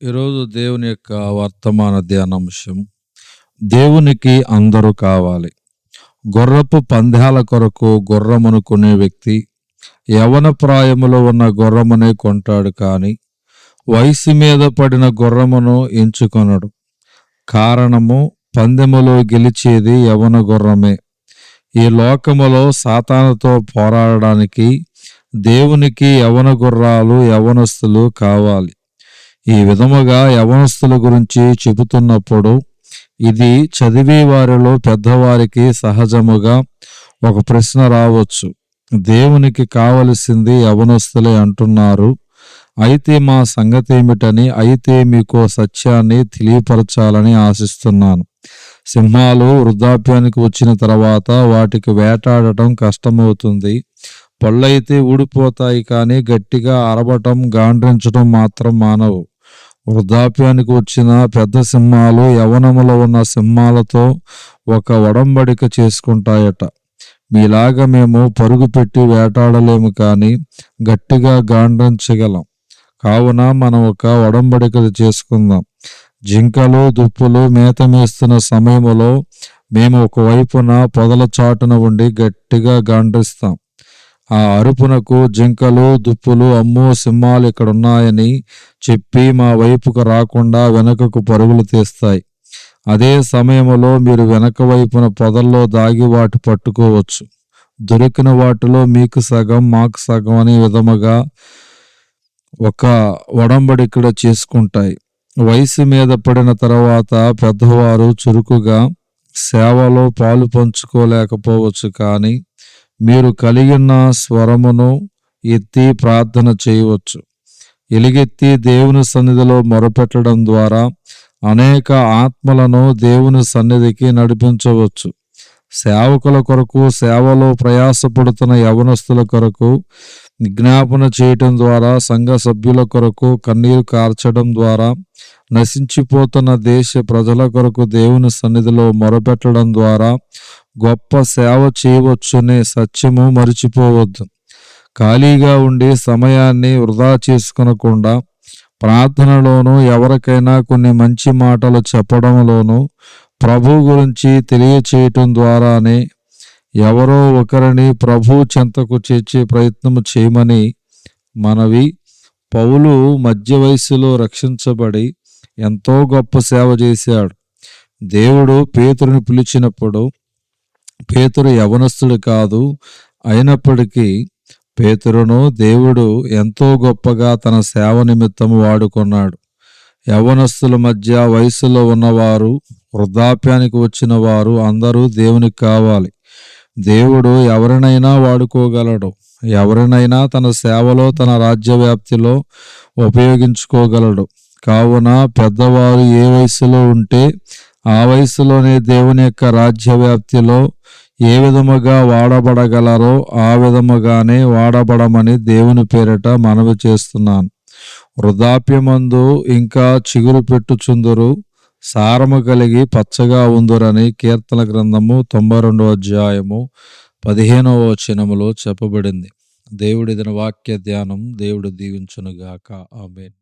ఈరోజు దేవుని యొక్క వర్తమాన ధ్యానాంశం, దేవునికి అందరూ కావాలి. గుర్రపు పందాల కొరకు గుర్రమును కొనే వ్యక్తి యవన ప్రాయములో ఉన్న గుర్రమునే కొంటాడు, కానీ వయసు మీద పడిన గుర్రమును ఎంచుకొనడు. కారణము, పందెములో గెలిచేది యవన గుర్రమే. ఈ లోకములో సాతానుతో పోరాడడానికి దేవునికి యవన గుర్రాలు, యవనస్తులు కావాలి. ఈ విధముగా యవనస్తుల గురించి చెబుతున్నప్పుడు ఇది చదివే వారిలో పెద్దవారికి సహజముగా ఒక ప్రశ్న రావచ్చు. దేవునికి కావలసింది యవనస్తులే అంటున్నారు, అయితే మా సంగతి ఏమిటని? అయితే మీకు సత్యాన్ని తెలియపరచాలని ఆశిస్తున్నాను. సింహాలు వృద్ధాప్యానికి వచ్చిన తర్వాత వాటికి వేటాడటం కష్టమవుతుంది. పళ్ళైతే ఊడిపోతాయి, కానీ గట్టిగా అరవటం, గాండ్రించడం మాత్రం మానవు. వృద్ధాప్యానికి వచ్చిన పెద్ద సింహాలు యవనములో ఉన్న సింహాలతో ఒక ఒడంబడిక చేసుకుంటాయట. మీలాగా మేము పరుగు పెట్టి వేటాడలేము, కానీ గట్టిగా గాండ్రించగలం. కావున మనం ఒక ఒడంబడిక చేసుకుందాం. జింకలు, దుప్పులు మేత మేస్తున్న సమయంలో మేము ఒకవైపున పొదల చాటున ఉండి గట్టిగా గాండ్రిస్తాం. ఆ అరుపునకు జింకలు, దుప్పులు అమ్మో, సింహాలు ఇక్కడున్నాయని చెప్పి మా వైపుకు రాకుండా వెనకకు పరుగులు తీస్తాయి. అదే సమయంలో మీరు వెనక వైపున పొదల్లో దాగి వాటి పట్టుకోవచ్చు. దొరికిన వాటిలో మీకు సగం, మాకు సగం అనే విధముగా ఒక ఒడంబడిక చేసుకుంటాయి. వయసు మీద పడిన తర్వాత పెద్దవారు చురుకుగా సేవలో పాలు పంచుకోలేకపోవచ్చు, కానీ మీరు కలిగిన స్వరమును ఎత్తి ప్రార్థన చేయవచ్చు. ఎలుగెత్తి దేవుని సన్నిధిలో మొరపెట్టడం ద్వారా అనేక ఆత్మలను దేవుని సన్నిధికి నడిపించవచ్చు. సేవకుల కొరకు, సేవలో ప్రయాసపడుతున్న యవనస్తుల కొరకు విజ్ఞాపన చేయటం ద్వారా, సంఘ సభ్యుల కొరకు కన్నీరు కార్చడం ద్వారా, నశించిపోతున్న దేశ ప్రజల కొరకు దేవుని సన్నిధిలో మొరపెట్టడం ద్వారా గొప్ప సేవ చేయవచ్చునే సత్యము మరిచిపోవద్దు. ఖాళీగా ఉండి సమయాన్ని వృధా చేసుకొనకుండా ప్రార్థనలోనూ, ఎవరికైనా కొన్ని మంచి మాటలు చెప్పడంలోనూ, ప్రభు గురించి తెలియచేయటం ద్వారానే ఎవరో ఒకరిని ప్రభు చెంతకు చేర్చే ప్రయత్నం చేయమని మనవి. పౌలు మధ్య వయస్సులో రక్షించబడి ఎంతో గొప్ప సేవ చేశాడు. దేవుడు పేతురుని పిలిచినప్పుడు పేతురు యవనస్తుడు కాదు. అయినప్పటికీ పేతురును దేవుడు ఎంతో గొప్పగా తన సేవ నిమిత్తం వాడుకున్నాడు. యవనస్తుల మధ్య, వయసులో ఉన్నవారు, వృద్ధాప్యానికి వచ్చిన వారు అందరూ దేవునికి కావాలి. దేవుడు ఎవరినైనా వాడుకోగలడు. ఎవరినైనా తన సేవలో, తన రాజ్య వ్యాప్తిలో ఉపయోగించుకోగలడు. కావున పెద్దవారు ఏ వయసులో ఉంటే ఆ వయసులోనే దేవుని యొక్క రాజ్య వ్యాప్తిలో ఏ విధముగా వాడబడగలరో ఆ విధముగానే వాడబడమని దేవుని పేరిట మనవి చేస్తున్నాను. వృద్ధాప్యమందు ఇంకా చిగురు పెట్టుచుందురు, సారము కలిగి పచ్చగా ఉందురని కీర్తన గ్రంథము 92వ అధ్యాయము 15వ వచనములో చెప్పబడింది. దేవుడి దిన వాక్య ధ్యానం దేవుడు దీవించునుగాక. ఆమేన్.